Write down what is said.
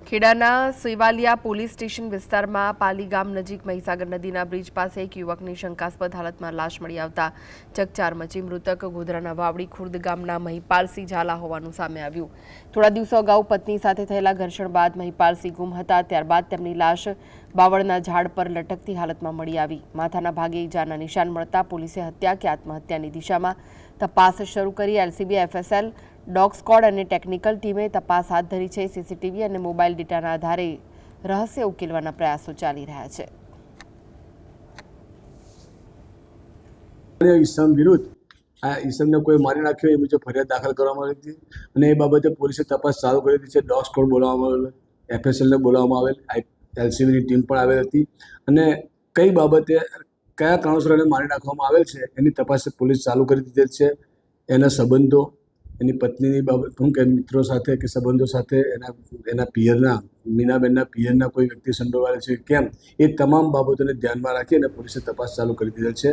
ખેડાના Sevaliya police station વિસ્તારમાં પાલી ગામ નજીક મહીસાગર નદીના બ્રિજ પાસે એક યુવકની શંકાસ્પદ હાલતમાં લાશ મળી આવતા ચકચાર મચી. મૃતક ગોધરાના વાવડી ખુર્દ ગામના મહિપાલસિંહ ઝાલા હોવાનું સામે આવ્યું. થોડા દિવસો અગાઉ પત્ની સાથે થયેલા ઘર્ષણ બાદ મહિપાલસિંહ ગુમ હતા. ત્યારબાદ તેમની લાશ બાવળના ઝાડ પર લટકતી હાલતમાં મળી આવી. માથાના ભાગે ઈજાના નિશાન મળતા પોલીસે હત્યા કે આત્મહત્યાની દિશામાં તપાસ શરૂ કરી. એલસીબી, એફએસએલ, ડોગ સ્ક્વોડ અને ટેકનિકલ ટીમે તપાસ હાથ ધરી છે. સીસીટીવી અને મોબાઈલ ડેટાના આધારે રહસ્ય ઉકેલવાના પ્રયાસો ચાલી રહ્યા છે. ઈસમ વિરુદ્ધ આ ઈસમને કોઈ મારી નાખ્યો એ મુજબ ફરિયાદ દાખલ કરવામાં આવી હતી અને એ બાબતે પોલીસે તપાસ ચાલુ કરી દીધી છે. ડોગ સ્ક્વોડ બોલાવવામાં આવેલ, એફએસએલને બોલાવવામાં આવેલ, એલસીબીની ટીમ પણ આવેલ હતી અને કઈ બાબતે કયા કારણોસર એને મારી નાખવામાં આવેલ છે એની તપાસ પોલીસ ચાલુ કરી દીધેલ છે. એના સંબંધો, એની પત્નીની બાબત, શું કે મિત્રો સાથે કે સંબંધો સાથે એના પિયરના, મીનાબેનના પિયરના કોઈ વ્યક્તિ સંડોવાયેલ છે કેમ, એ તમામ બાબતોને ધ્યાનમાં રાખી અને પોલીસે તપાસ ચાલુ કરી દીધેલ છે.